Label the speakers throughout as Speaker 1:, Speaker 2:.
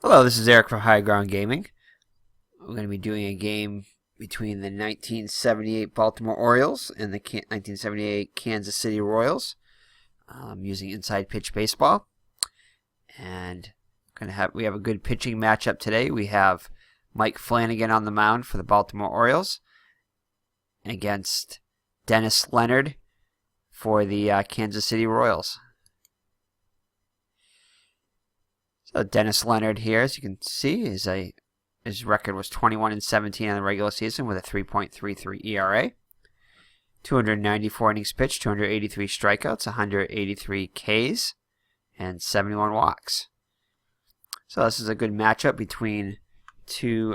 Speaker 1: Hello, this is Eric from High Ground Gaming. We're going to be doing a game between the 1978 Baltimore Orioles and the 1978 Kansas City Royals using inside pitch baseball. And we have a good pitching matchup today. We have Mike Flanagan on the mound for the Baltimore Orioles against Dennis Leonard for the Kansas City Royals. So Dennis Leonard here, as you can see, his record was 21-17 in the regular season with a 3.33 ERA, 294 innings pitched, 283 strikeouts, 183 Ks, and 71 walks. So this is a good matchup between two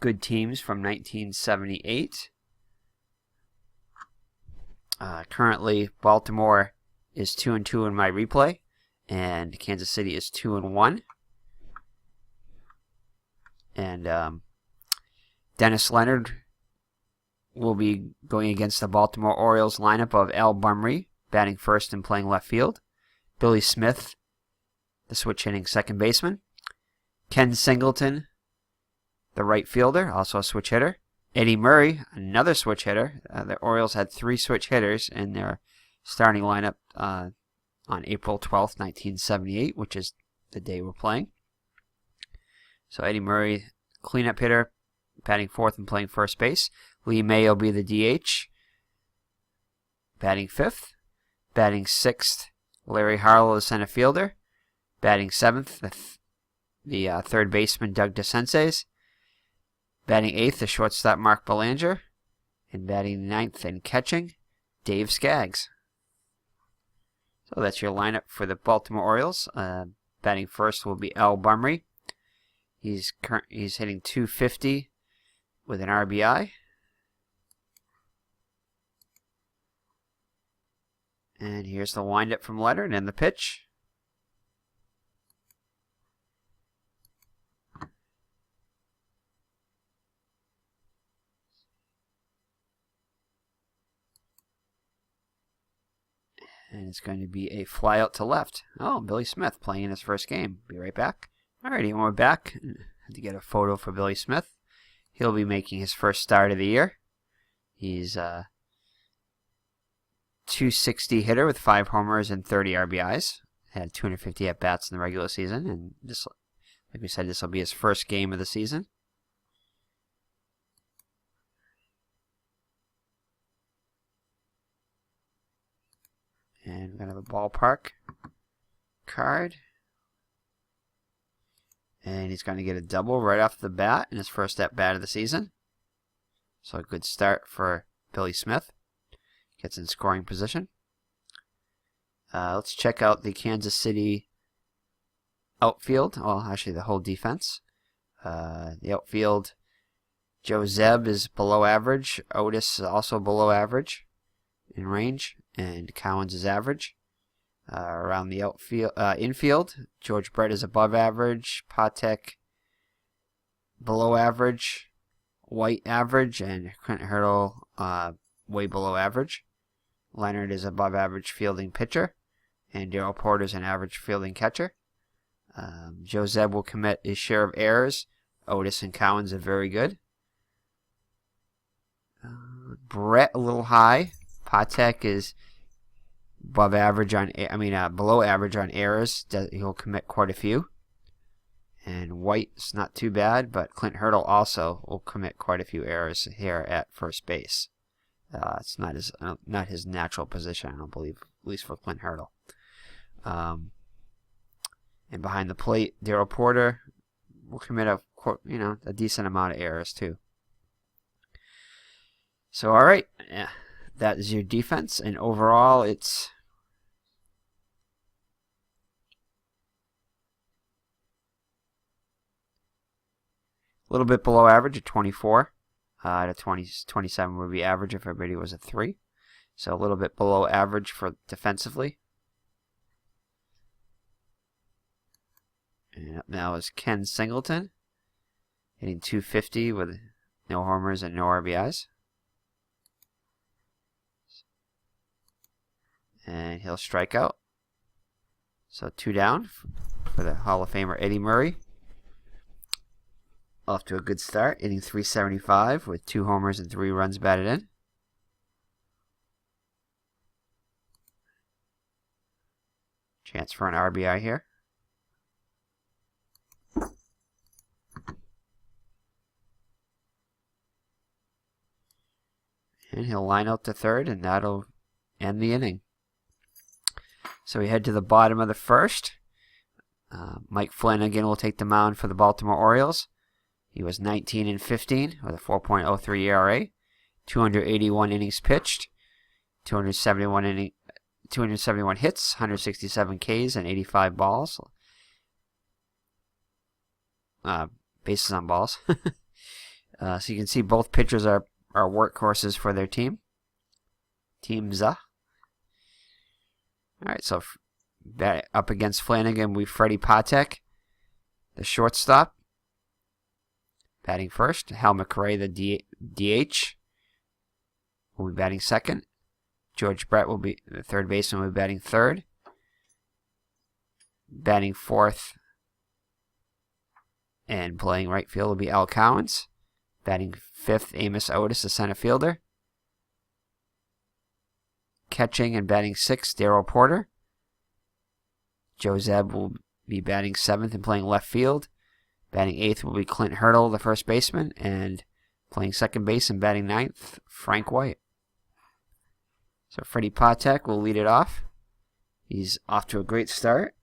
Speaker 1: good teams from 1978. Currently, Baltimore is 2-2 in my replay, and Kansas City is 2-1. And Dennis Leonard will be going against the Baltimore Orioles lineup of Al Bumry, batting first and playing left field, Billy Smith, the switch hitting second baseman, Ken Singleton, the right fielder, also a switch hitter, Eddie Murray, another switch hitter. The Orioles had 3 switch hitters in their starting lineup on April 12th, 1978, which is the day we're playing. So Eddie Murray, cleanup hitter, batting fourth and playing first base. Lee May will be the DH, batting fifth. Batting sixth, Larry Harlow, the center fielder. Batting seventh, the third baseman, Doug DeCences. Batting eighth, the shortstop, Mark Belanger. And batting ninth and catching, Dave Skaggs. So that's your lineup for the Baltimore Orioles. Batting first will be Al Bumry. He's hitting .250 with an RBI. And here's the windup from Leonard and the pitch. And it's going to be a fly out to left. Oh, Billy Smith playing in his first game. Be right back. Alrighty, when we're back, had to get a photo for Billy Smith. He'll be making his first start of the year. He's a .260 hitter with 5 homers and 30 RBIs. Had 250 at-bats in the regular season. And this, like we said, this will be his first game of the season. And we're going to have a ballpark card. And he's going to get a double right off the bat in his first at-bat of the season. So a good start for Billy Smith. Gets in scoring position. Let's check out the Kansas City outfield. Well, actually the whole defense. The outfield, Joe Zeb is below average. Otis is also below average in range. And Cowens is average. Around the infield, George Brett is above average, Patek below average, White average, and Clint Hurdle way below average. Leonard is above average fielding pitcher, and Darrell Porter is an average fielding catcher. Joe Zeb will commit his share of errors. Otis and Cowens are very good. Brett a little high. Patek is below average on errors. He'll commit quite a few. And White's not too bad, but Clint Hurdle also will commit quite a few errors here at first base. It's not his natural position, I don't believe, at least for Clint Hurdle. And behind the plate, Darrell Porter will commit a decent amount of errors too. So all right, that is your defense, and overall it's a little bit below average at 24. To 27 would be average if everybody was a 3. So a little bit below average for defensively. And up now is Ken Singleton, hitting .250 with no homers and no RBIs. And he'll strike out. So 2 down for the Hall of Famer Eddie Murray. Off to a good start, hitting .375 with 2 homers and 3 runs batted in. Chance for an RBI here. And he'll line out to third, and that'll end the inning. So we head to the bottom of the first. Mike Flanagan will take the mound for the Baltimore Orioles. He was 19-15 with a 4.03 ERA, 281 innings pitched, 271 hits, 167 Ks, and 85 balls. Bases on balls. So you can see both pitchers are workhorses for their team. Teams. All right, so up against Flanagan, we Freddie Patek, the shortstop. Batting first, Hal McRae, the DH, will be batting second. George Brett will be the third baseman, will be batting third. Batting fourth and playing right field will be Al Cowens. Batting fifth, Amos Otis, the center fielder. Catching and batting sixth, Darryl Porter. Joe Zeb will be batting seventh and playing left field. Batting eighth will be Clint Hurdle, the first baseman, and playing second base and batting ninth, Frank White. So Freddie Patek will lead it off. He's off to a great start,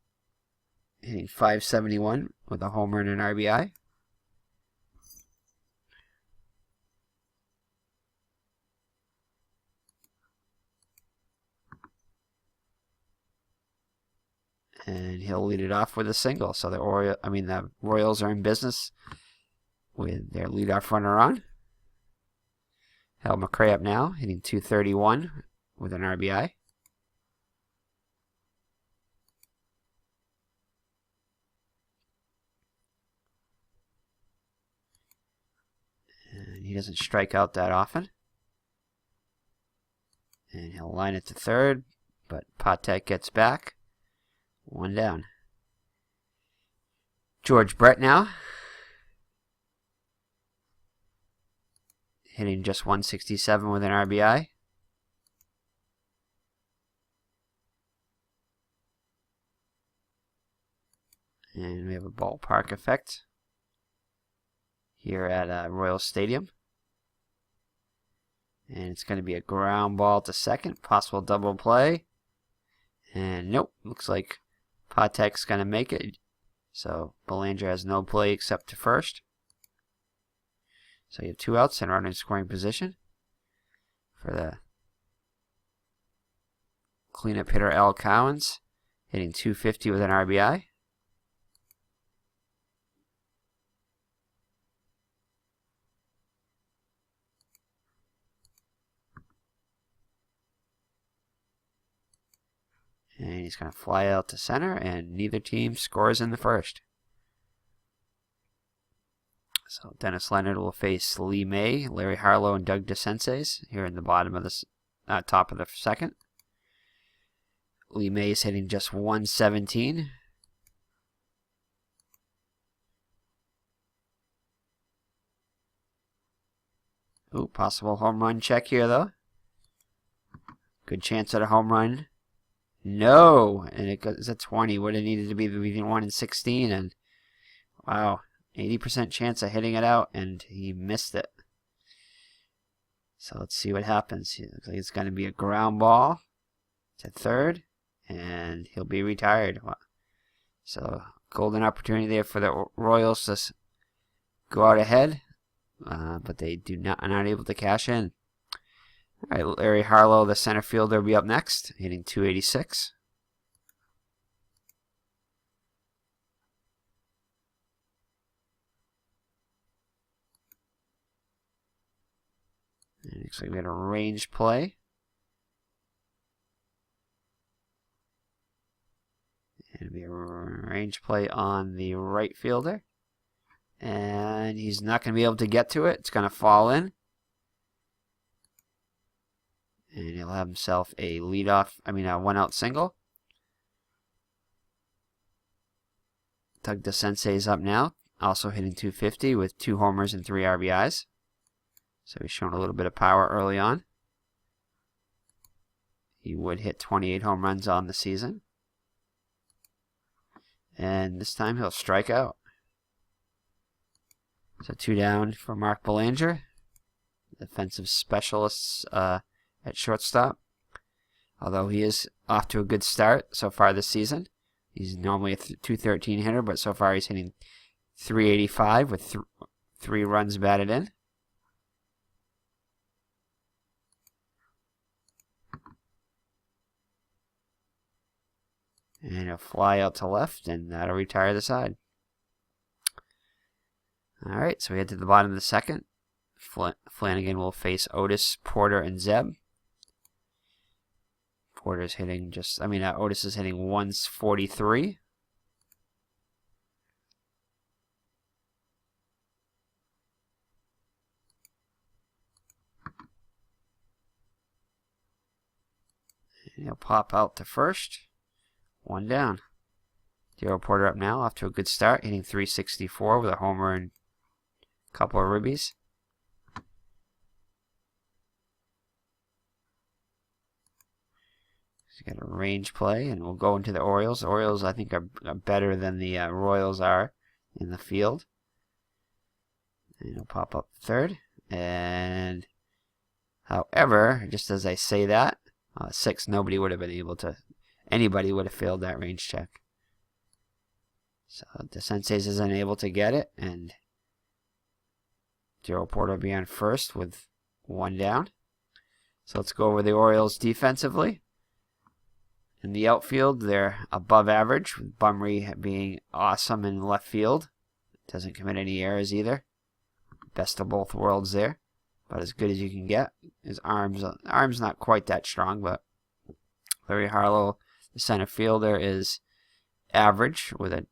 Speaker 1: hitting .571 with a homer and an RBI. And he'll lead it off with a single. So the Royals are in business with their leadoff runner on. Hal McRae up now, hitting .231 with an RBI. And he doesn't strike out that often. And he'll line it to third, but Patek gets back. 1 down. George Brett now, hitting just .167 with an RBI. And we have a ballpark effect here at Royal Stadium. And it's going to be a ground ball to second, possible double play. And nope, looks like Patek's going to make it. So Belanger has no play except to first. So you have 2 outs and runner in scoring position for the cleanup hitter Al Cowens, hitting .250 with an RBI. And he's going to fly out to center, and neither team scores in the first. So Dennis Leonard will face Lee May, Larry Harlow, and Doug DeCences here in the bottom of the top of the second. Lee May is hitting just .117. Ooh, possible home run check here, though. Good chance at a home run. No, and it goes at 20. Would have needed to be between 1 and 16, and wow, 80% chance of hitting it out, and he missed it. So let's see what happens. It looks like it's going to be a ground ball to third, and he'll be retired. So golden opportunity there for the Royals to go out ahead, but they are not able to cash in. All right, Larry Harlow, the center fielder, will be up next, hitting .286. And it looks like we had a range play. And it'll be a range play on the right fielder. And he's not going to be able to get to it. It's going to fall in. And he'll have himself a 1-out single. Doug DeSensei's up now, also hitting .250 with 2 homers and 3 RBIs. So he's shown a little bit of power early on. He would hit 28 home runs on the season. And this time he'll strike out. So 2 down for Mark Belanger, defensive specialist at shortstop. Although he is off to a good start so far this season. He's normally a .213 hitter, but so far he's hitting .385 with 3 runs batted in. And he'll fly out to left, and that'll retire the side. Alright, so we head to the bottom of the second. Flanagan will face Otis, Porter, and Zeb. Porter's hitting Otis is hitting 143. And he'll pop out to first. 1 down. Daryl Porter up now, off to a good start, hitting .364 with a homer and a couple of ribbies. He's got a range play, and we'll go into the Orioles. The Orioles, I think, are better than the Royals are in the field. And he'll pop up third. And, however, just as I say that, 6, nobody would have been able to. Anybody would have failed that range check. So DeSensei's isn't able to get it, and Daryl Porter will be on first with 1 down. So let's go over the Orioles defensively. In the outfield, they're above average, with Bumry being awesome in left field. Doesn't commit any errors either. Best of both worlds there. About as good as you can get. His arm's not quite that strong, but Larry Harlow, the center fielder, is average with a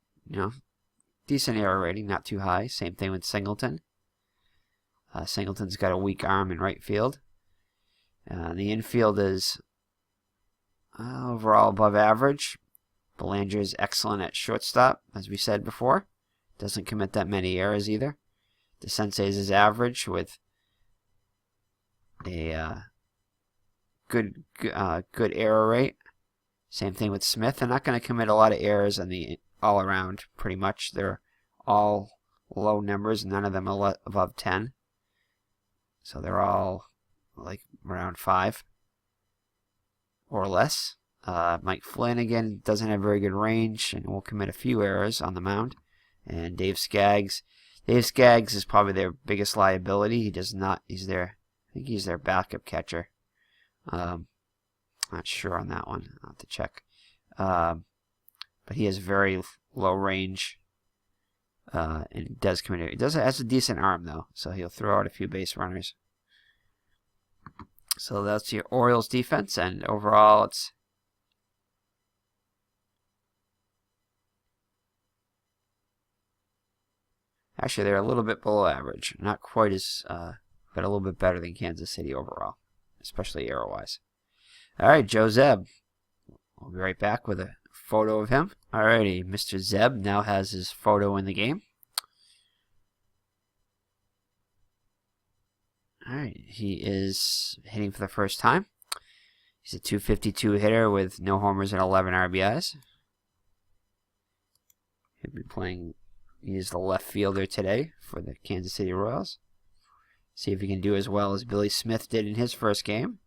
Speaker 1: decent error rating, not too high. Same thing with Singleton. Singleton's got a weak arm in right field. The infield is overall above average. Belanger is excellent at shortstop, as we said before. Doesn't commit that many errors either. DeSensei's is average with a good error rate. Same thing with Smith. They're not going to commit a lot of errors on the all around, pretty much. They're all low numbers, none of them are above 10. So they're all like around 5 or less. Mike Flanagan doesn't have very good range and will commit a few errors on the mound. And Dave Skaggs is probably their biggest liability. He does not. I think he's their backup catcher. Not sure on that one. I'll have to check. But he has very low range. And does commit. He has a decent arm though, so he'll throw out a few base runners. So that's your Orioles defense, and overall it's actually they're a little bit below average, not quite as, but a little bit better than Kansas City overall, especially arrow-wise. All right, Joe Zeb. We'll be right back with a photo of him. Alrighty, Mr. Zeb now has his photo in the game. Alright, he is hitting for the first time. He's a .252 hitter with no homers and 11 RBIs. He'll be playing, he is the left fielder today for the Kansas City Royals. See if he can do as well as Billy Smith did in his first game.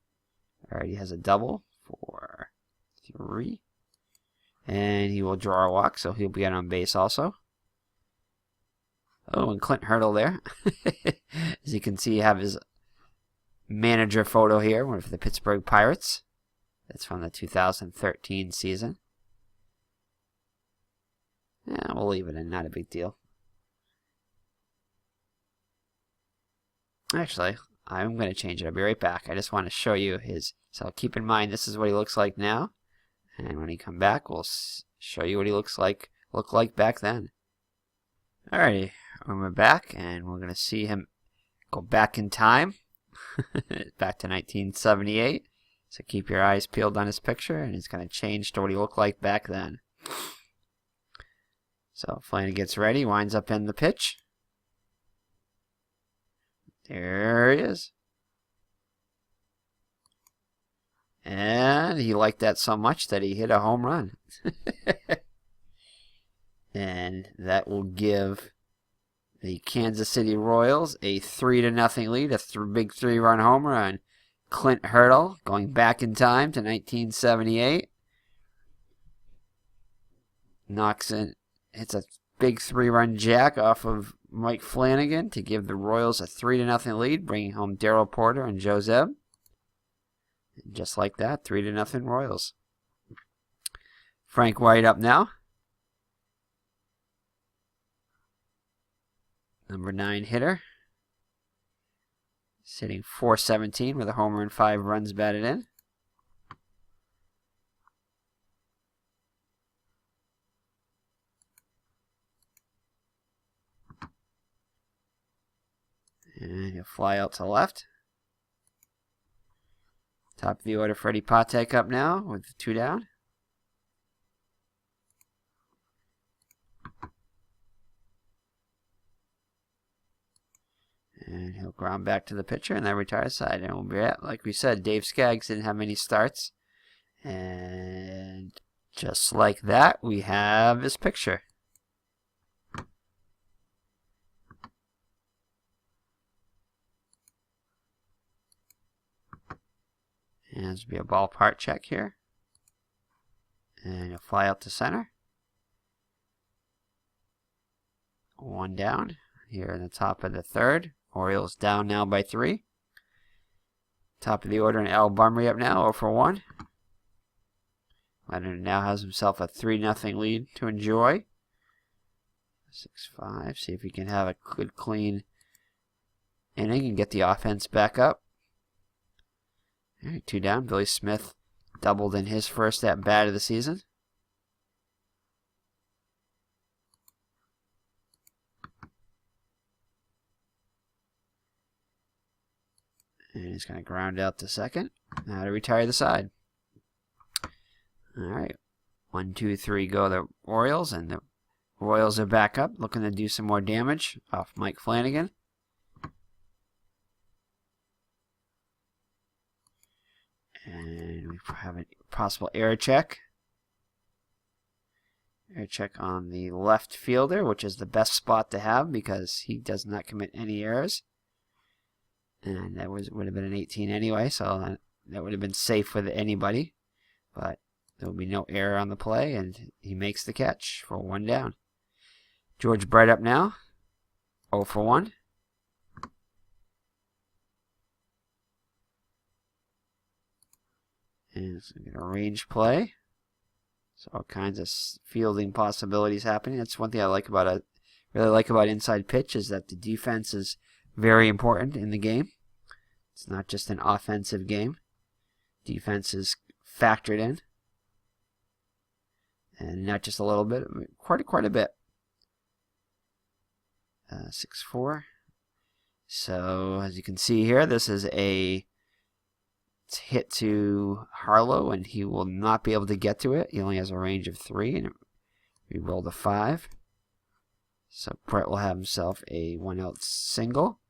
Speaker 1: Alright, he has a double for 3. And he will draw a walk, so he'll be out on base also. Oh, and Clint Hurdle there. As you can see, you have his manager photo here, one for the Pittsburgh Pirates. That's from the 2013 season. Yeah, we'll leave it in, not a big deal. Actually, I'm going to change it. I'll be right back. I just want to show you his. So keep in mind, this is what he looks like now. And when he come back, we'll show you what he looked like back then. Alrighty, we're back, and we're going to see him go back in time. Back to 1978. So keep your eyes peeled on his picture, and he's going to change to what he looked like back then. So Flanagan gets ready, winds up in the pitch. There he is. And he liked that so much that he hit a home run. And that will give the Kansas City Royals a 3-0 lead, a big 3-run homer on Clint Hurdle, going back in time to 1978. Knocks in, hits a big 3-run jack off of Mike Flanagan to give the Royals a 3-0 lead, bringing home Darryl Porter and Joe Zeb. And just like that, 3-0 Royals. Frank White up now. Number 9 hitter. Sitting .417 with a homer and 5 runs batted in. And he'll fly out to left. Top of the order, Freddie Patek up now with 2 down. And he'll ground back to the pitcher and then retire side. And we'll be at, like we said, Dave Skaggs didn't have many starts. And just like that, we have his picture. And there's be a ballpark check here. And he'll fly out to center. 1 down here in the top of the 3rd. Orioles down now by 3. Top of the order, and Al Bumry up now, 0 for 1. Leonard now has himself a 3-0 lead to enjoy. 6-5. See if he can have a good, clean inning and get the offense back up. All right, 2 down. Billy Smith doubled in his first at bat of the season. And he's going to ground out to second. Now to retire the side. All right. 1, 2, 3 go the Orioles. And the Royals are back up, looking to do some more damage off Mike Flanagan. And we have a possible error check. Error check on the left fielder, which is the best spot to have because he does not commit any errors. And that would have been an 18 anyway, so that would have been safe with anybody. But there will be no error on the play, and he makes the catch for 1 down. George Brett up now, 0 for 1. And it's going to get a range play. So all kinds of fielding possibilities happening. That's one thing I like about really like about inside pitch is that the defense is very important in the game. It's not just an offensive game. Defense is factored in. And not just a little bit, quite a bit. 6-4. So as you can see here, this is a hit to Harlow, and he will not be able to get to it. He only has a range of 3, and we rolled a 5. So Brett will have himself a 1-out single.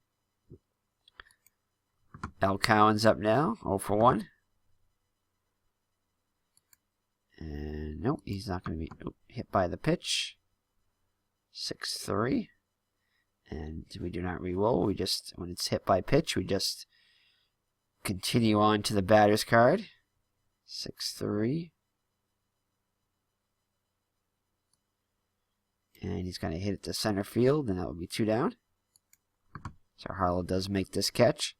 Speaker 1: Al Cowan's up now, 0 for 1. And nope, he's not going to be hit by the pitch. 6-3. And we do not re-roll. We just, when it's hit by pitch, we just continue on to the batter's card. 6-3. And he's going to hit it to center field, and that would be 2 down. So Harlow does make this catch.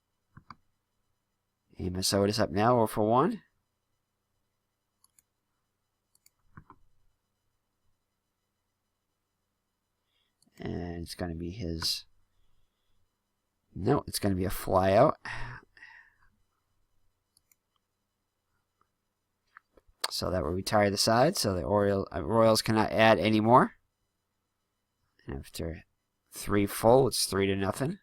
Speaker 1: Amos Otis up now, 0 for 1. And it's going to be his... No, it's going to be a fly out. So that will retire the side. So the Royals cannot add any more. And after 3 full, it's 3-0.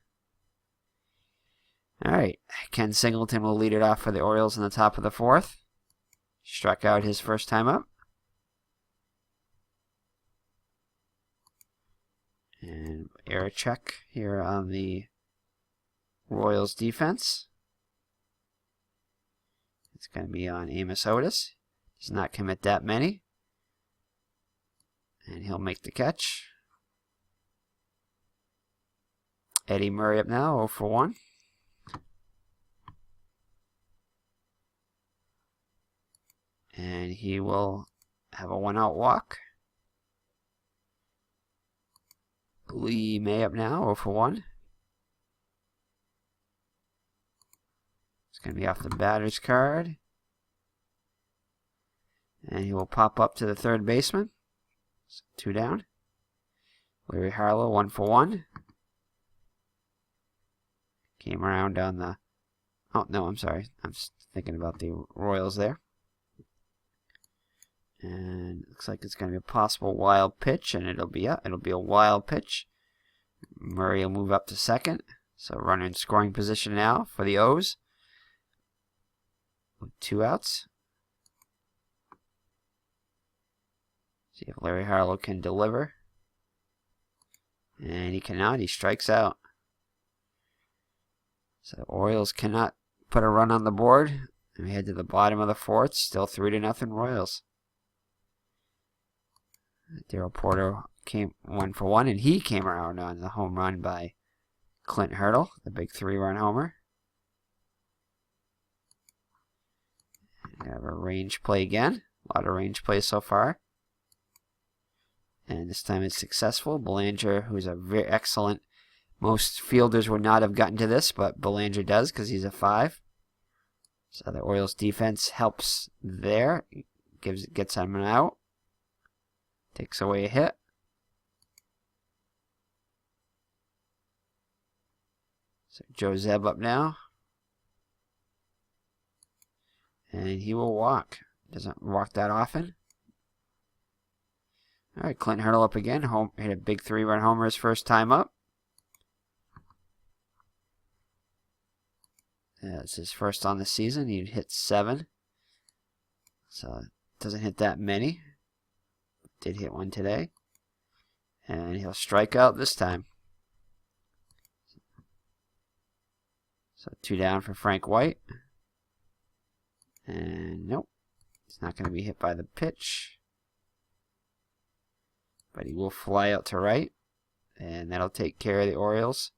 Speaker 1: All right. Ken Singleton will lead it off for the Orioles in the top of the 4th. Struck out his first time up. And error check here on the Royals defense. It's going to be on Amos Otis. Does not commit that many. And he'll make the catch. Eddie Murray up now, 0 for 1. And he will have a 1-out walk. Lee May up now, 0 for 1. It's going to be off the batter's card. And he will pop up to the third baseman. So 2 down. Larry Harlow, 1 for 1. Came around on the... Oh, no, I'm sorry. I'm just thinking about the Royals there. And looks like it's going to be a possible wild pitch, and it'll be a wild pitch. Murray will move up to second. So runner in scoring position now for the O's. With 2 outs. See if Larry Harlow can deliver. And he cannot. He strikes out. So the Orioles cannot put a run on the board. And we head to the bottom of the 4th. Still 3-0 Royals. Darryl Porter came 1 for 1, and he came around on the home run by Clint Hurdle, the big 3-run homer. We have a range play again. A lot of range plays so far. And this time it's successful. Belanger, who's a very excellent... Most fielders would not have gotten to this, but Belanger does because he's a 5. So the Orioles defense helps there. Gets him an out. Takes away a hit. So Joe Zeb up now. And he will walk. Doesn't walk that often. Alright, Clint Hurdle up again. Hit a big 3-run homer his first time up. It's his first on the season. He hit 7. So doesn't hit that many. Did hit 1 today. And he'll strike out this time. So 2 down for Frank White. And nope. He's not going to be hit by the pitch. But he will fly out to right. And that'll take care of the Orioles.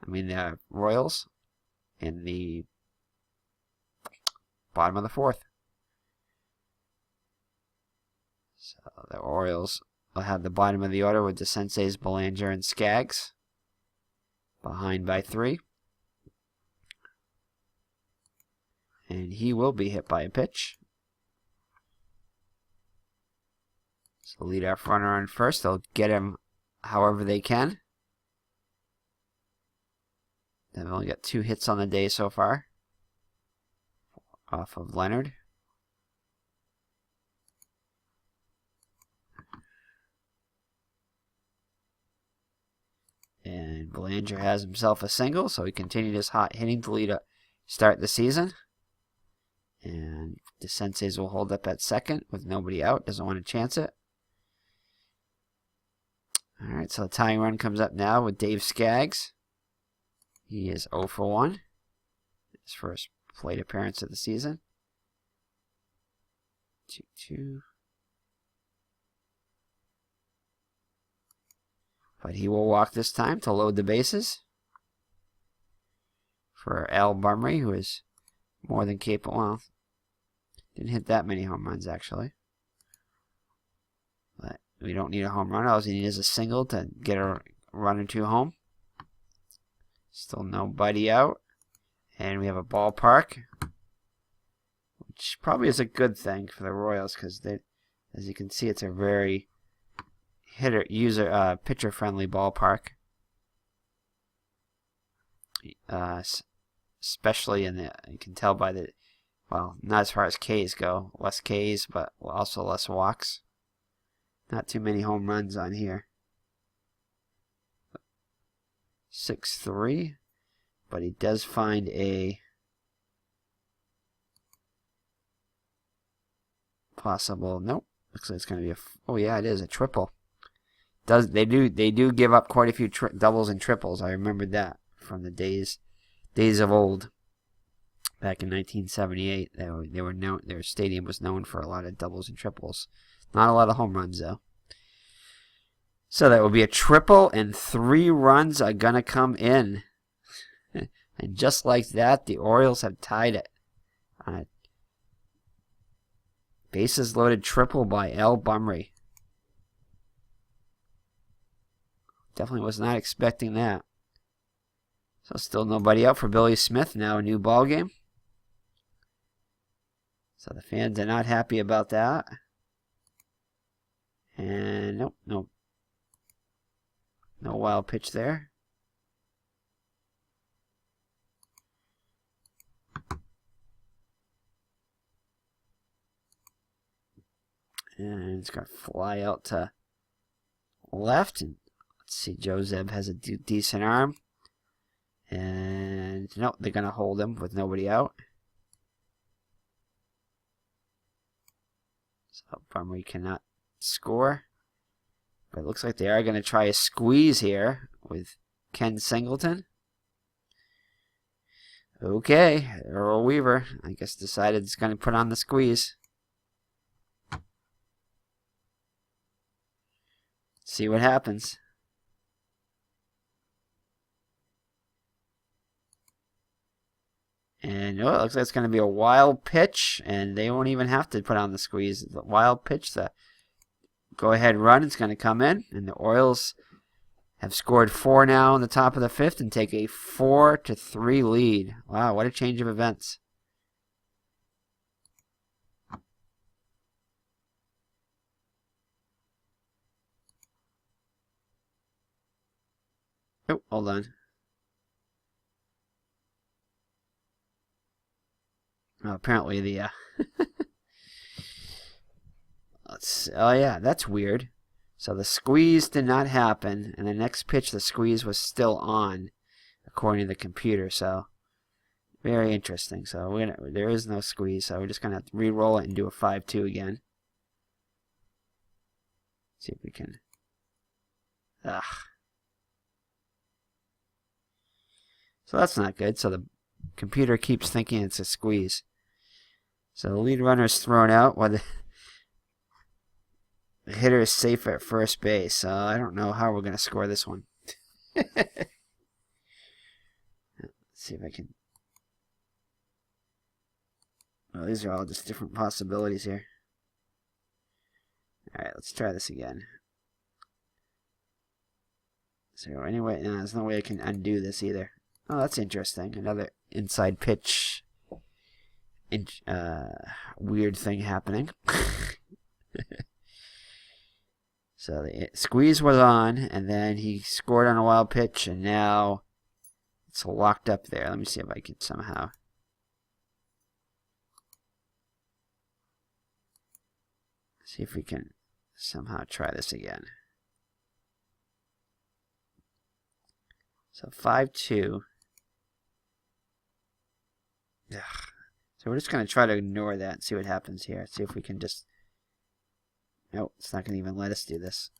Speaker 1: The Royals. In the bottom of the 4th. So the Orioles will have the bottom of the order with the Senseis, Belanger, and Skaggs. Behind by 3. And he will be hit by a pitch. So leadoff runner on first. They'll get him however they can. They've only got 2 hits on the day so far. Off of Leonard. And Belanger has himself a single, so he continued his hot hitting to start the season. And the Senseis will hold up at second with nobody out. Doesn't want to chance it. Alright, so the tying run comes up now with Dave Skaggs. He is 0 for 1. His first plate appearance of the season. 2-2. But he will walk this time to load the bases. For Al Bumry, who is more than capable. Well, didn't hit that many home runs, actually. But we don't need a home run. All we need is a single to get a run or 2 home. Still nobody out. And we have a ballpark. Which probably is a good thing for the Royals because, as you can see, it's a very pitcher-friendly ballpark. Especially you can tell by the, well, not as far as Ks go. Less Ks, but also less walks. Not too many home runs on here. 6-3, but he does find a possible, nope, looks like it's going to be oh yeah, it is a triple. They do give up quite a few doubles and triples. I remembered that from the days of old. Back in 1978, their stadium was known for a lot of doubles and triples. Not a lot of home runs though. So that would be a triple, and 3 runs are gonna come in. And just like that, the Orioles have tied it on a bases loaded triple by Al Bumry. Definitely was not expecting that. So still nobody out for Billy Smith. Now a new ball game. So the fans are not happy about that. And nope, no wild pitch there. And it's going to fly out to left. And let's see, Joseph has a decent arm. And nope, they're going to hold him with nobody out. So Bumry cannot score. But it looks like they are going to try a squeeze here with Ken Singleton. Okay, Earl Weaver, I guess, decided it's going to put on the squeeze. See what happens. And it looks like it's going to be a wild pitch, and they won't even have to put on the squeeze. The wild pitch, the go-ahead run is going to come in, and the Orioles have scored 4 now in the top of the 5th and take a 4-3 lead. Wow, what a change of events. Oh, hold on. Oh, apparently the oh yeah, that's weird. So the squeeze did not happen, and the next pitch the squeeze was still on, according to the computer. So very interesting. So there is no squeeze, so we're just gonna have to re-roll it and do a 5-2 again. See if we can. Ugh. So that's not good. So the computer keeps thinking it's a squeeze. So the lead runner is thrown out while the hitter is safe at first base. So I don't know how we're going to score this one. Let's see if I can. Well, these are all just different possibilities here. Alright, let's try this again. So anyway, no, there's no way I can undo this either. Oh, that's interesting. Another inside pitch. Weird thing happening. So the squeeze was on, and then he scored on a wild pitch, and now it's locked up there. Let me see if I can somehow. See if we can somehow try this again. So 5-2. Ugh. So we're just going to try to ignore that and see what happens here. See if we can just. Nope, it's not going to even let us do this.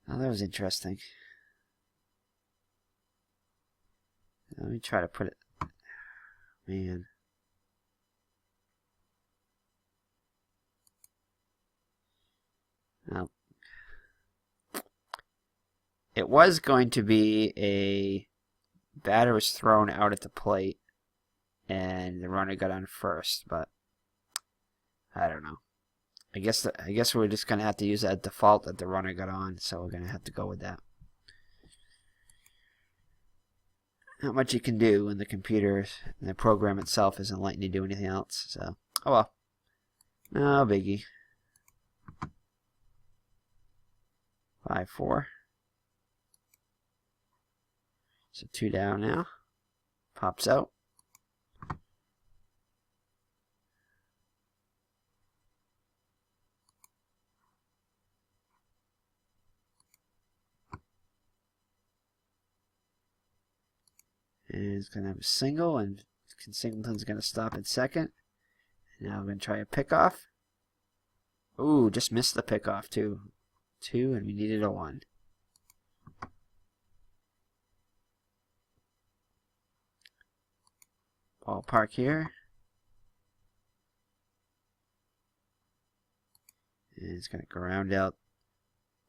Speaker 1: Oh, that was interesting. Let me try to put it. Man. Well, it was going to be a batter was thrown out at the plate, and the runner got on first, but I don't know. I guess we're just gonna have to use that default that the runner got on, so we're gonna have to go with that. Not much you can do when the computer and the program itself isn't letting you do anything else. So, oh well, no biggie. 5-4. So 2 down now. Pops out. And he's going to have a single, and Singleton's going to stop at second. And now I'm going to try a pickoff. Ooh, just missed the pickoff too. 2, and we needed a 1. Ballpark here. And it's going to ground out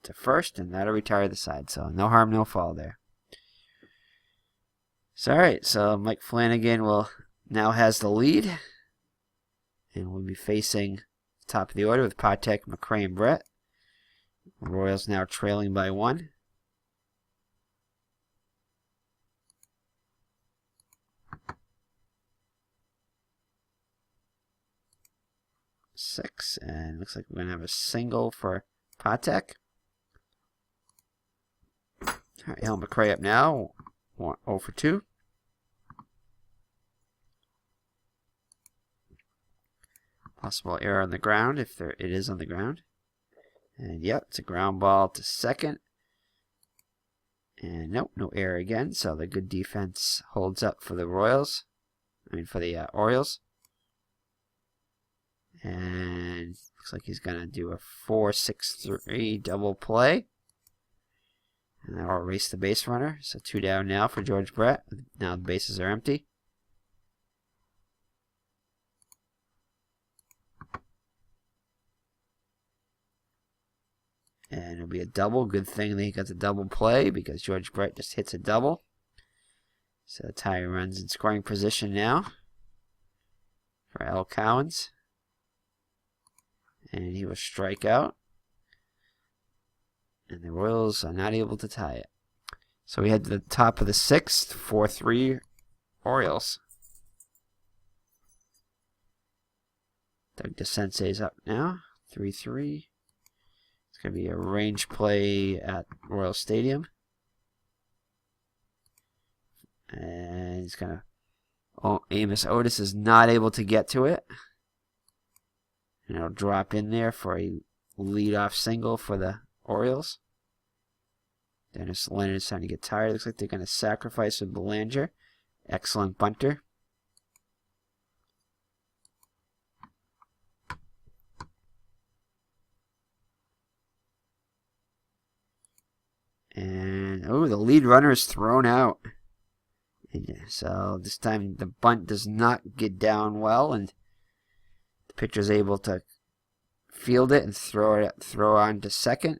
Speaker 1: to first, and that'll retire the side. So no harm, no foul there. So alright, so Mike Flanagan will now has the lead. And we'll be facing the top of the order with Patek, McRae, and Brett. Royals now trailing by 1. Six, and looks like we're going to have a single for Patek. All right, Hal McRae up now, 0 for 2. Possible error on the ground if it is on the ground. And yep, it's a ground ball to second. And nope, no error again. So the good defense holds up for the Royals. For the Orioles. And looks like he's going to do a 4-6-3 double play. And that'll erase the base runner. So 2 down now for George Brett. Now the bases are empty. And it'll be a double. Good thing that he got the double play because George Brett just hits a double. So Ty runs in scoring position now for Al Cowens. And he will strike out. And the Royals are not able to tie it. So we head to the top of the 6th, 4-3 Orioles. Doug DeSensei's up now, 3-3. It's going to be a range play at Royal Stadium. And he's going to... Oh, Amos Otis is not able to get to it. And it'll drop in there for a leadoff single for the Orioles. Dennis Leonard is starting to get tired. Looks like they're going to sacrifice with Belanger. Excellent bunter. And, oh, the lead runner is thrown out. And so this time the bunt does not get down well, and the pitcher is able to field it and throw on to second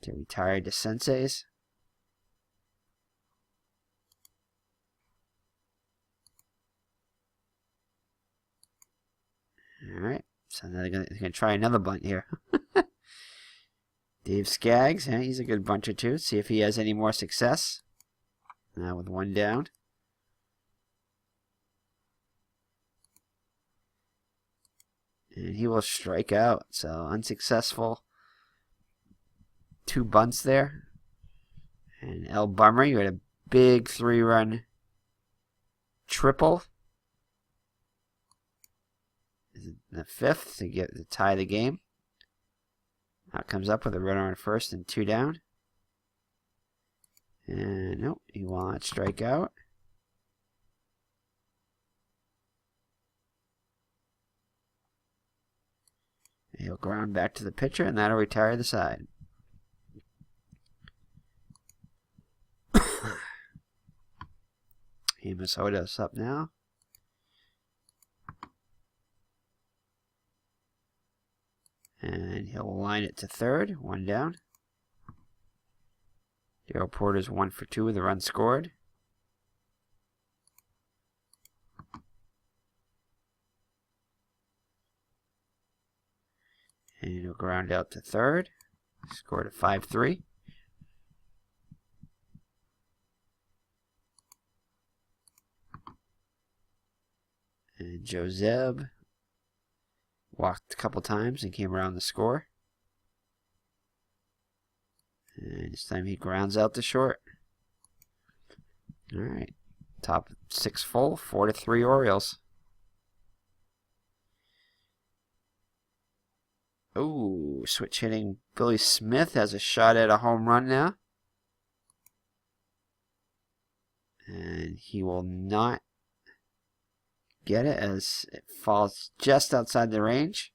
Speaker 1: to retire DeSensei's. All right, so now they're going to try another bunt here. Dave Skaggs, yeah, he's a good bunter too. See if he has any more success. Now with 1 down. And he will strike out. So unsuccessful. 2 bunts there. And El Bumry, you had a big 3-run triple. The 5th to tie the game. Now it comes up with a runner on first and 2 down. And nope, he will not strike out. He'll ground back to the pitcher, and that'll retire the side. Amos Otis up now. And he'll line it to third, 1 down. Darryl Porter's 1 for 2 with a run scored. And he'll ground out to third. Scored a 5-3. And Joe Zeb walked a couple times and came around the score. And this time he grounds out to short. All right. Top 6 full, 4-3 Orioles. Oh, switch hitting Billy Smith has a shot at a home run now. And he will not get it as it falls just outside the range.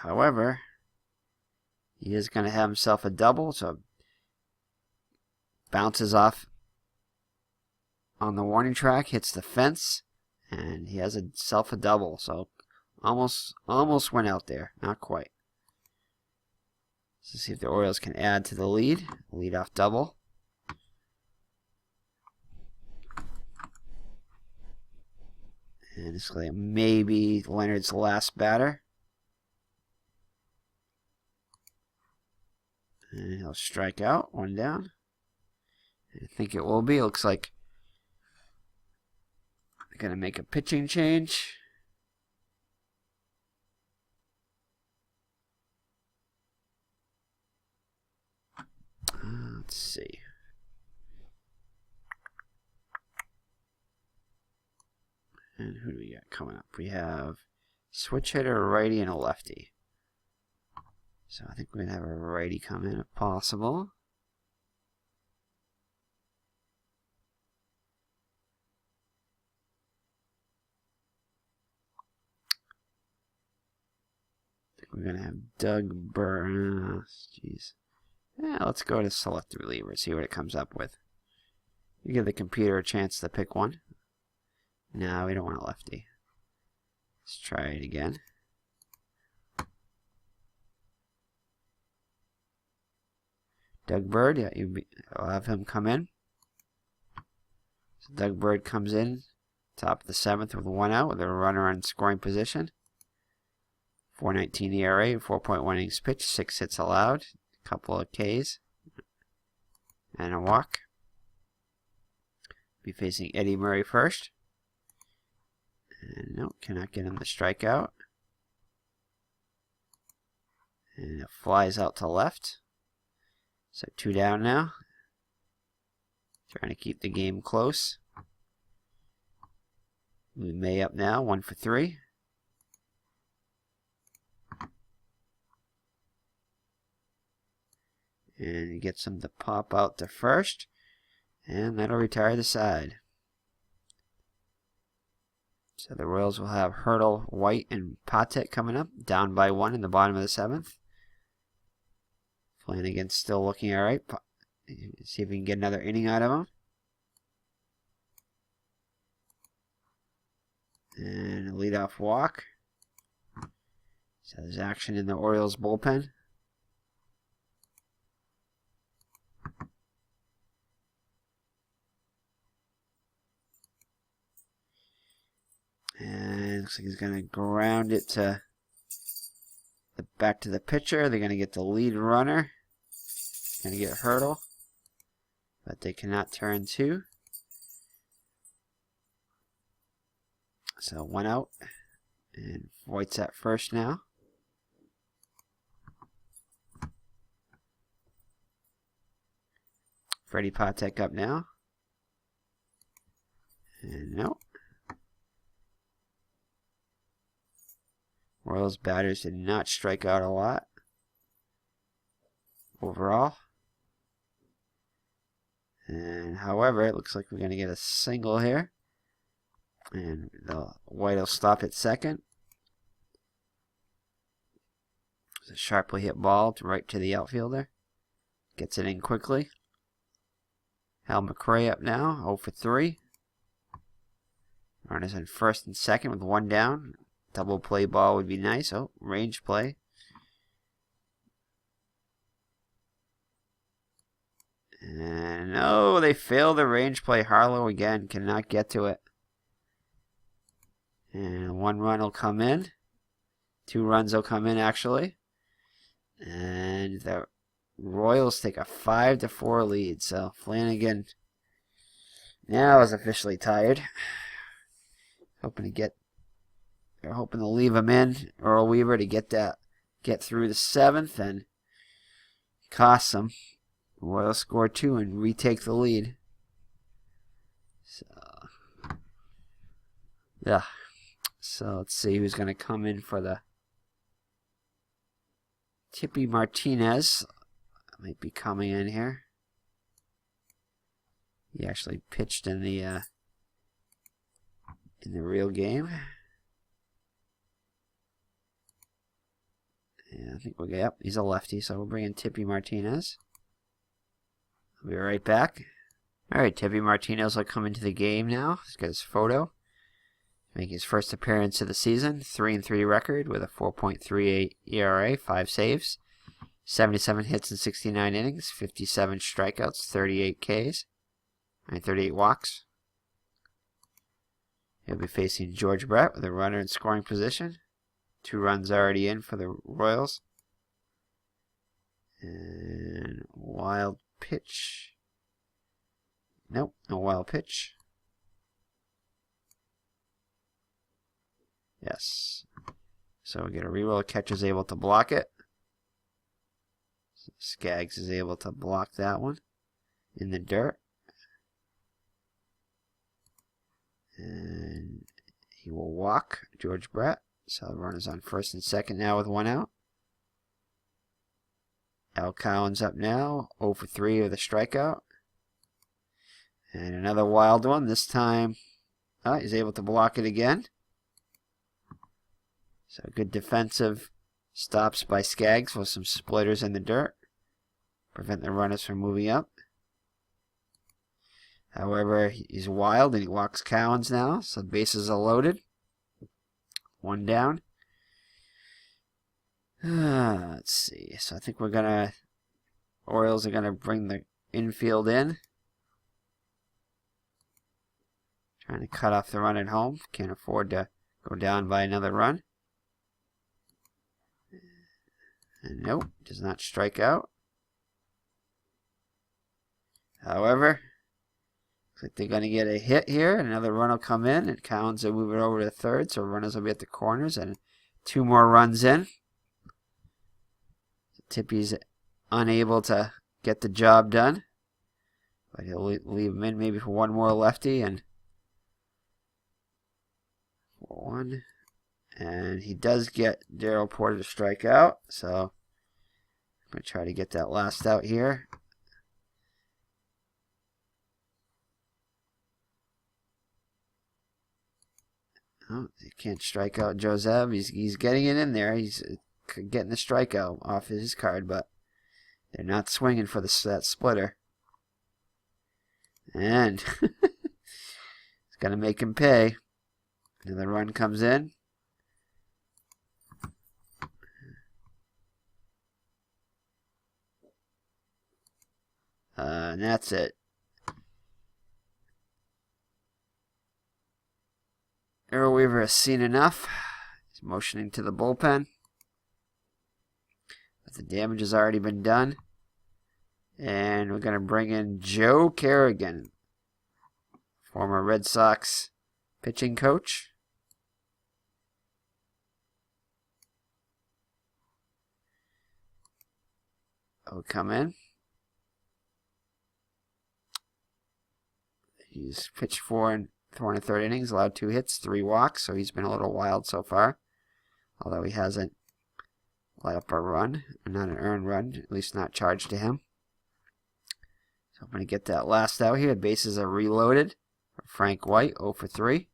Speaker 1: However, he is going to have himself a double, so bounces off on the warning track, hits the fence, and he has himself a double. So almost went out there, not quite. Let's see if the Orioles can add to the lead. Leadoff double. And it's like maybe Leonard's last batter. And he'll strike out, one down. I think it will be. It looks like they're going to make a pitching change. Let's see. And who do we got coming up? We have switch hitter, a righty, and a lefty. So I think we're going to have a righty come in if possible. I think we're going to have Doug Burns. Jeez. Yeah, let's go to select the reliever, see what it comes up with. You give the computer a chance to pick one. No, we don't want a lefty. Let's try it again. Doug Bird, yeah, I'll have him come in. So Doug Bird comes in, top of the 7th with 1 out with a runner on scoring position. 4.19 ERA, 4.1 innings pitched, 6 hits allowed, a couple of Ks, and a walk. Be facing Eddie Murray first. And no, cannot get him to strike out. And it flies out to left. So 2 down now. Trying to keep the game close. We May up now, 1 for 3. And he gets him to pop out to first. And that'll retire the side. So the Royals will have Hurdle, White, and Patek coming up. Down by 1 in the bottom of the 7th. Flanagan's still looking alright. See if we can get another inning out of him. And a leadoff walk. So there's action in the Orioles bullpen. And looks like he's going to ground it to back to the pitcher. They're going to get the lead runner. Going to get Hurdle. But they cannot turn 2. So 1 out. And Voigt's at first now. Freddie Patek up now. And no. Royals batters did not strike out a lot overall. And however, it looks like we're going to get a single here. And the White will stop at second. It's a sharply hit ball right to the outfielder. Gets it in quickly. Hal McRae up now, 0 for 3. Runners in first and second with 1 down. Double play ball would be nice. Oh, range play. And no, they fail the range play. Harlow again cannot get to it. And 1 run will come in. 2 runs will come in actually. And the Royals take a 5-4 lead. So Flanagan now is officially tired. They're hoping to leave him in, Earl Weaver, to get through the 7th, and cost them. Royals score 2 and retake the lead. So, yeah. So let's see who's going to come in for the Tippy Martinez. Might be coming in here. He actually pitched in the real game. I think we'll get, yep, he's a lefty, so we'll bring in Tippy Martinez. I'll be right back. Alright, Tippy Martinez will come into the game now. He's got his photo. Making his first appearance of the season. 3-3 record with a 4.38 ERA, 5 saves. 77 hits in 69 innings, 57 strikeouts, 38 Ks, and 38 walks. He'll be facing George Brett with a runner in scoring position. 2 runs already in for the Royals. And wild pitch. Nope, no wild pitch. Yes. So we get a reroll. Catcher's able to block it. Skaggs is able to block that one in the dirt. And he will walk George Brett. So the runner's on first and second now with 1 out. Al Collins up now, 0 for 3 with a strikeout. And another wild one. This time, he's able to block it again. So good defensive stops by Skaggs with some splitters in the dirt. Prevent the runners from moving up. However, he's wild and he walks Collins now. So bases are loaded. 1 down. Let's see. So I think Orioles are going to bring the infield in. Trying to cut off the run at home. Can't afford to go down by another run. And nope, does not strike out. However, looks like they're going to get a hit here. Another run will come in, and Collins will move it over to third, so runners will be at the corners, and 2 more runs in. Tippy's unable to get the job done, but he'll leave him in maybe for 1 more lefty, and 1. And he does get Darryl Porter to strike out, so I'm going to try to get that last out here. Oh, he can't strike out Joseph. He's getting it in there. He's getting the strikeout off his card, but they're not swinging for that splitter. And it's going to make him pay. Another run comes in. And that's it. Earl Weaver has seen enough. He's motioning to the bullpen. But the damage has already been done. And we're going to bring in Joe Kerrigan, former Red Sox pitching coach. He'll come in. He's pitched 4 1/3 innings, allowed 2 hits, 3 walks, so he's been a little wild so far. Although he hasn't let up a run, not an earned run, at least not charged to him. So I'm going to get that last out here. Bases are reloaded. Frank White, 0 for 3.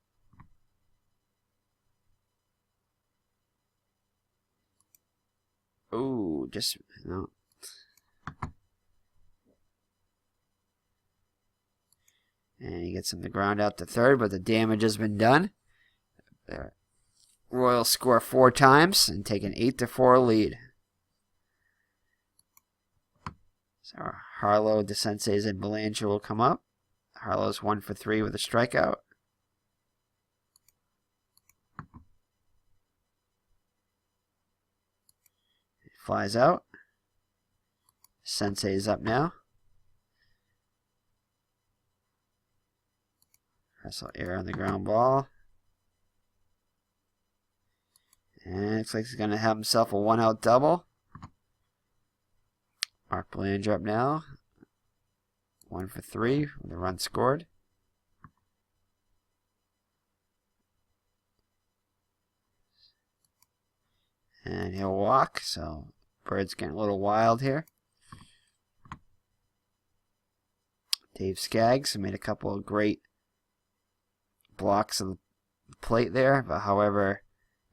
Speaker 1: Ooh, just, no. And he gets him to ground out to third, but the damage has been done. The Royals score 4 times and take an 8-4 lead. So Harlow, DeSenses, and Belanger will come up. Harlow's 1 for 3 with a strikeout. He flies out. Sensei's up now. Russell air on the ground ball. And it looks like he's going to have himself a 1-out double. Mark Belanger up now. 1 for 3 with a run scored. And he'll walk, so Bird's getting a little wild here. Dave Skaggs made a couple of great blocks of the plate there, but however,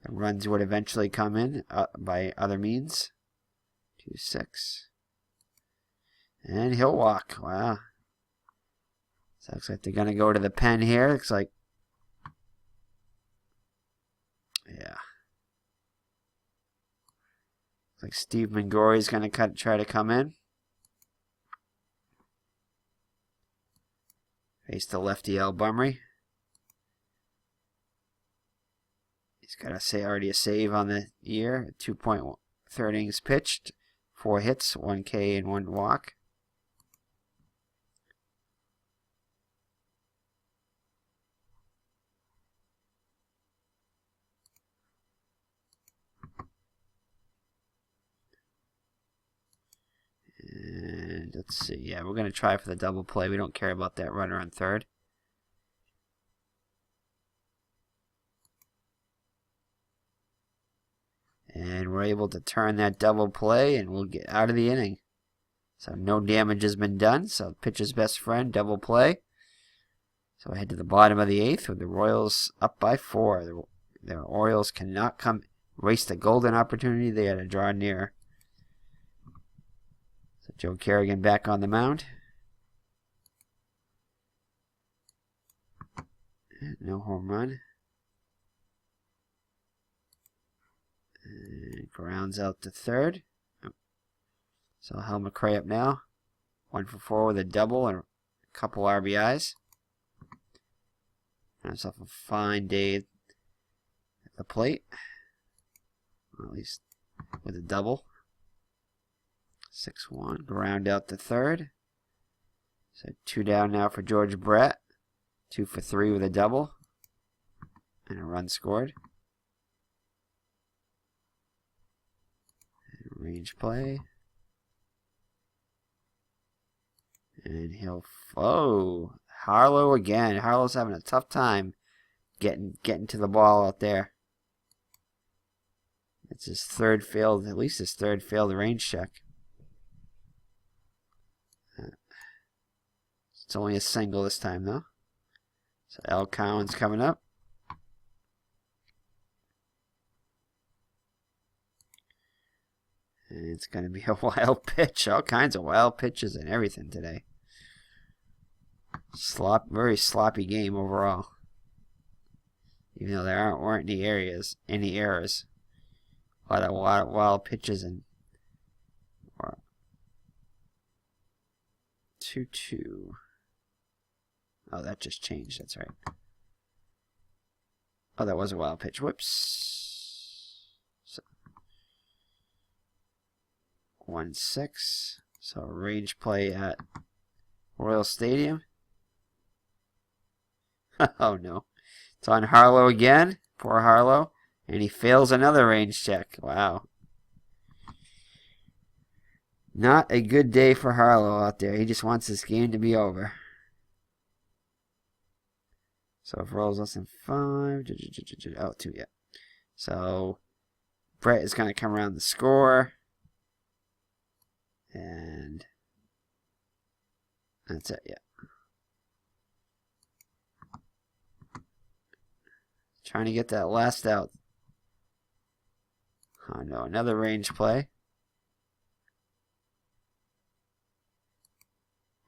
Speaker 1: the runs would eventually come in by other means. 2-6. And he'll walk. Wow. So looks like they're going to go to the pen here. Looks like, yeah. Looks like Steve Mangori's going to try to come in. Face the lefty Al Bumry. He's got already a save on the year. 2.3 innings pitched. 4 hits, 1 K, and 1 walk. And let's see. Yeah, we're going to try for the double play. We don't care about that runner on third. And we're able to turn that double play, and we'll get out of the inning. So no damage has been done. So pitcher's best friend, double play. So we head to the bottom of the 8th with the Royals up by 4. The Orioles cannot waste a golden opportunity. They had to draw near. So Joe Kerrigan back on the mound. No home run. And grounds out to third. So Hal McRae up now. 1 for 4 with a double and a couple RBIs. Had himself a fine day at the plate. Well, at least with a double. 6-1. Ground out to third. So 2 down now for George Brett. 2 for 3 with a double. And a run scored. Range play. And he'll... Oh! Harlow again. Harlow's having a tough time getting to the ball out there. It's his third failed... At least his third failed range check. It's only a single this time, though. So Al Cowan's coming up. And it's going to be a wild pitch. All kinds of wild pitches and everything today. Very sloppy game overall. Even though there weren't any errors. A lot of wild pitches and 2-2. Oh, that just changed. That's right. Oh, that was a wild pitch. Whoops. So 1-6. So range play at Royal Stadium. Oh no. It's on Harlow again. Poor Harlow. And he fails another range check. Wow. Not a good day for Harlow out there. He just wants this game to be over. So if Royals less than 5. Oh, 2, yeah. So Brett is going to come around the score. And that's it, yeah. Trying to get that last out. Oh no, another range play.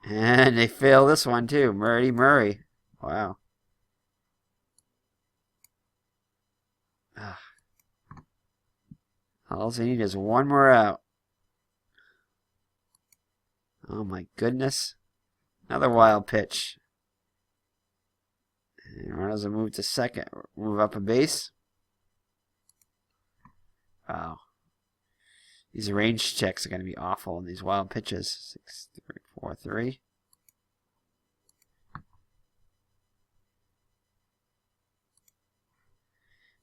Speaker 1: And they fail this one too. Murray. Wow. All they need is one more out. Oh my goodness. Another wild pitch. And runners will move to second. Move up a base. Wow. These range checks are going to be awful in these wild pitches. 6-3, 4-3.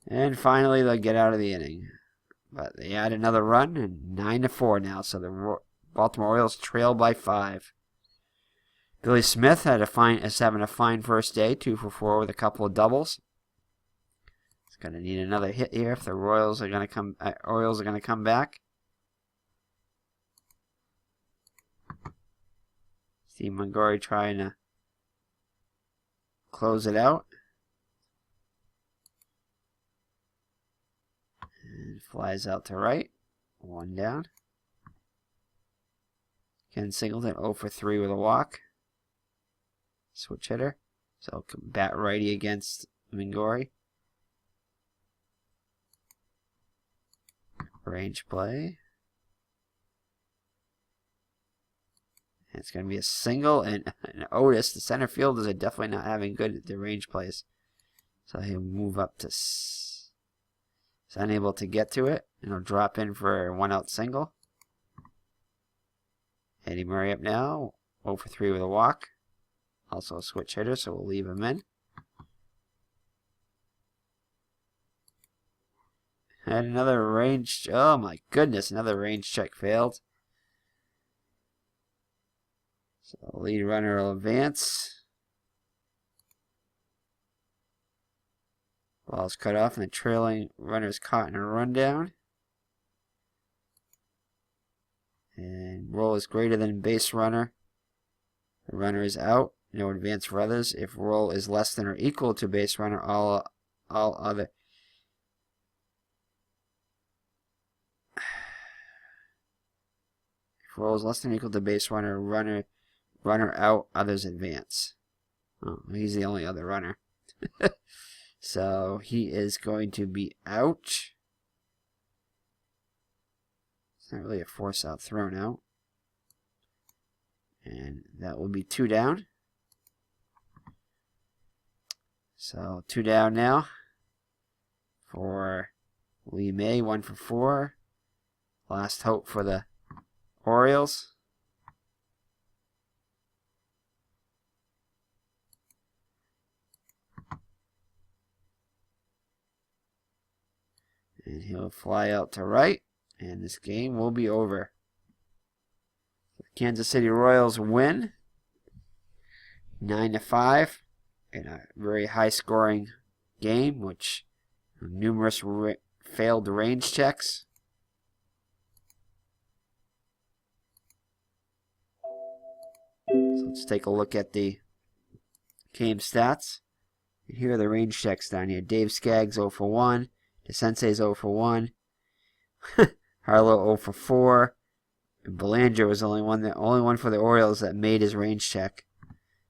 Speaker 1: And finally, they'll get out of the inning. But they add another run, and 9-4 now. So the Baltimore Orioles trail by 5. Billy Smith is having a fine first day, 2 for 4 with a couple of doubles. He's going to need another hit here if the Orioles are going to come back. Steve Mangori trying to close it out. And flies out to right. 1 down. Ken Singleton 0 for 3 with a walk. Switch hitter. So bat righty against Mingori. Range play. And it's going to be a single, and Otis, the center fielders, are definitely not having good at the range plays. So he'll move up to... He's unable to get to it, and he'll drop in for a 1-out single. Eddie Murray up now, 0 for 3 with a walk. Also a switch hitter, so we'll leave him in. And another range... Oh my goodness, another range check failed. So the lead runner will advance. Ball's cut off and the trailing runner is caught in a rundown. And roll is greater than base runner. The runner is out. No advance for others. If roll is less than or equal to base runner, all other. If roll is less than or equal to base runner, runner out, others advance. Oh, he's the only other runner. So he is going to be out. It's not really a force out, thrown out. And that will be 2 down. So 2 down now for Lee May, 1 for 4. Last hope for the Orioles. And he'll fly out to right, and this game will be over. The Kansas City Royals win 9-5 in a very high-scoring game, which numerous failed range checks. So let's take a look at the game stats. And here are the range checks down here. Dave Skaggs 0 for 1. DeSensei's 0 for 1. Harlow 0 for 4. And Belanger was the only one for the Orioles that made his range check.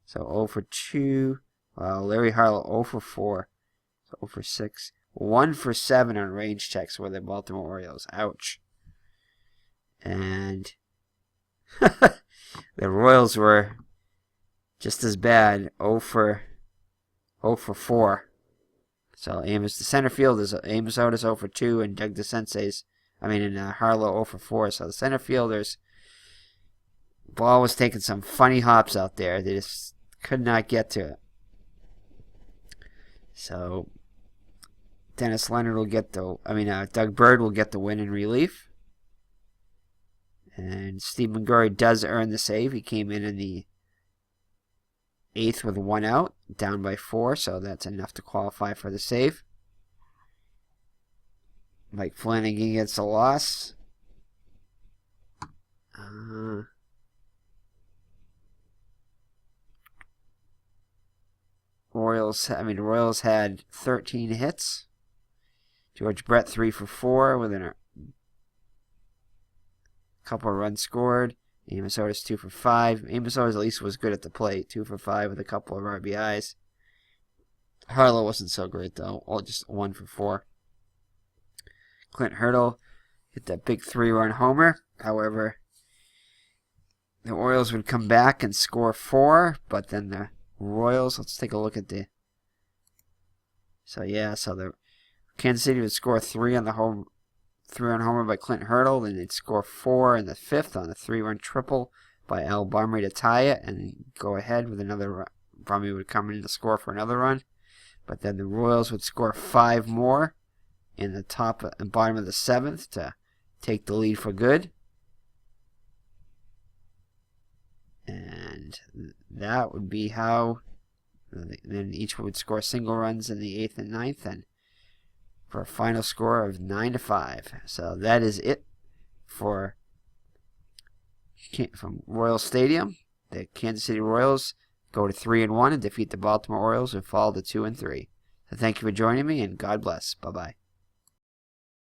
Speaker 1: So 0 for 2. Larry Harlow 0 for 4. So 0 for 6. 1 for 7 on range checks for the Baltimore Orioles. Ouch. And the Royals were just as bad. 0 for 4. So the center field is Amos Otis 0 for 2, and Doug Harlow 0 for 4. So the center fielders, ball was taking some funny hops out there. They just could not get to it. So Dennis Leonard will get Doug Bird will get the win in relief. And Steve Mingori does earn the save. He came in the 8th with 1 out, down by 4, so that's enough to qualify for the save. Mike Flanagan gets a loss. The Royals had 13 hits. George Brett 3 for 4 with a couple of runs scored. Amos Otis 2 for 5. Amos Otis at least was good at the plate. 2 for 5 with a couple of RBIs. Harlow wasn't so great though. Just 1 for 4. Clint Hurdle hit that big 3-run homer. However, the Orioles would come back and score 4, but then the Royals, let's take a look at the... So the Kansas City would score 3 on the 3-run homer by Clint Hurdle, then they'd score 4 in the 5th on a 3-run triple by Al Bumry to tie it, and go ahead with another run. Bumry would come in to score for another run, but then the Royals would score 5 more in the top and bottom of the 7th to take the lead for good. And that would be how then each would score single runs in the 8th and 9th, and for a final score of 9-5. So that is it from Royal Stadium. The Kansas City Royals go to 3-1 and defeat the Baltimore Orioles and fall to 2-3. So thank you for joining me, and God bless. Bye-bye.